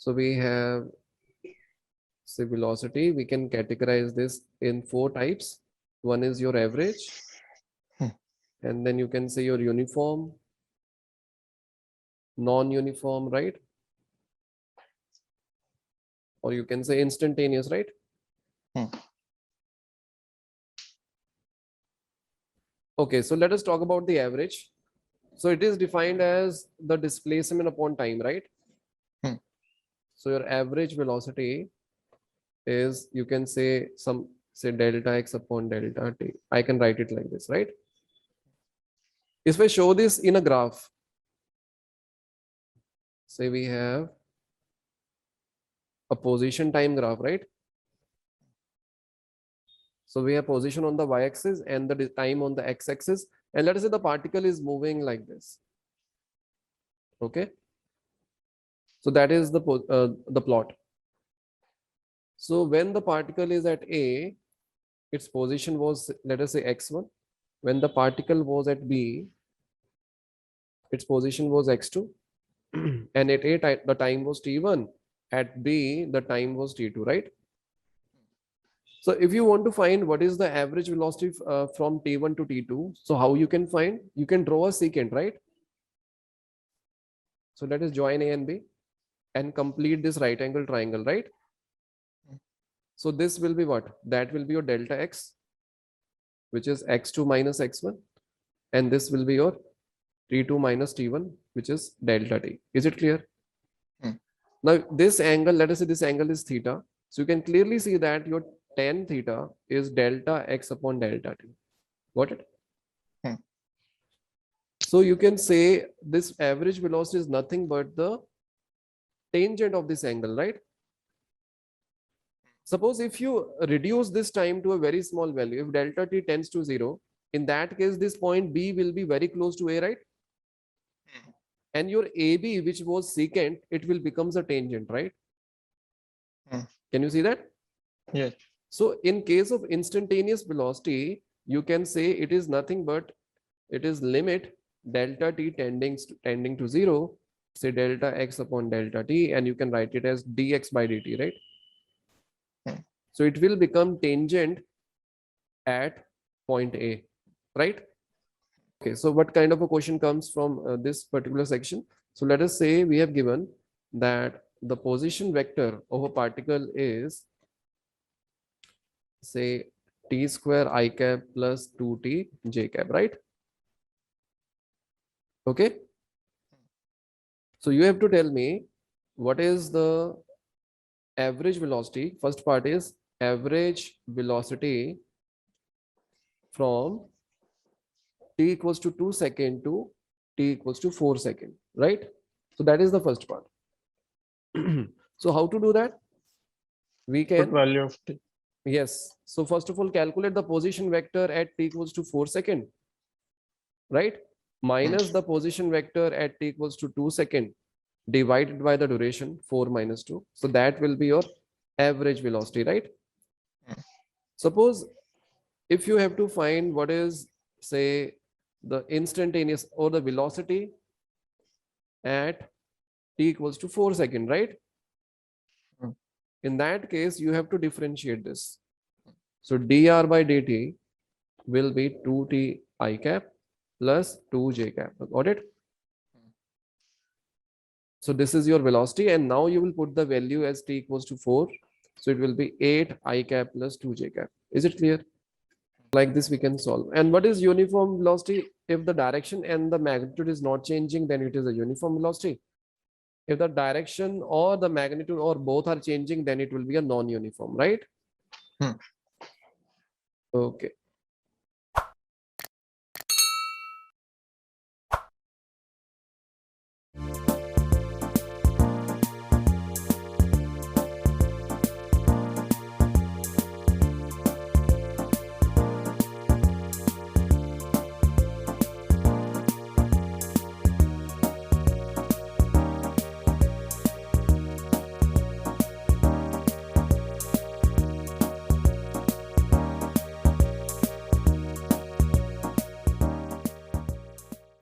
So we have, say, velocity. We can categorize this in 4 types. One is your average, and then you can say your uniform, non-uniform, right? Or you can say instantaneous, right? Okay, so let us talk about the average. So it is defined as the displacement upon time, right? So your average velocity is, you can say, say delta x upon delta t. I can write it like this, right? If I show this in a graph, say we have a position time graph, right? So we have position on the y-axis and the time on the x-axis, and let us say the particle is moving like this. Okay, so that is the plot. So when the particle is at A, its position was, let us say, x1. When the particle was at B, its position was x2. And at A, the time was t1. At B, the time was t2, right? So if you want to find what is the average velocity from t1 to t2, so how you can find? You can draw a secant, right? So let us join A and B and complete this right angle triangle, right? So this will be what? That will be your delta x, which is x2 minus x1. And this will be your t2 minus t1, which is delta t. Is it clear? Now this angle, let us say this angle is theta. So you can clearly see that your tan theta is delta x upon delta t. Got it? So you can say this average velocity is nothing but the tangent of this angle, right? Suppose if you reduce this time to a very small value, if delta t tends to 0, in that case, this point B will be very close to A, right? And your AB, which was secant, it will becomes a tangent, right? Can you see that? Yes. So in case of instantaneous velocity, you can say it is nothing but it is limit delta t tending to 0, say delta x upon delta t, and you can write it as dx by dt, right? So it will become tangent at point A, right? Okay, so what kind of a question comes from this particular section? So let us say we have given that the position vector of a particle is, say, t square I cap plus 2t j cap, right? Okay. So you have to tell me what is the average velocity. First part is average velocity from t equals to 2 second to t equals to 4 second, right? So that is the first part. So how to do that? We Put can, value of t. yes. So first of all, calculate the position vector at t equals to 4 second, right? Minus the position vector at t equals to 2 second divided by the duration 4 minus 2. So that will be your average velocity, right? Suppose if you have to find what is, say, the instantaneous or the velocity at t equals to 4 second, right? In that case, you have to differentiate this. So dr by dt will be 2t I cap plus 2j cap. Got it? So this is your velocity, and now you will put the value as t equals to 4. So it will be 8 I cap plus 2j cap. Is it clear? Like this we can solve. And what is uniform velocity? If the direction and the magnitude is not changing, then it is a uniform velocity. If the direction or the magnitude or both are changing, then it will be a non-uniform, right? Okay.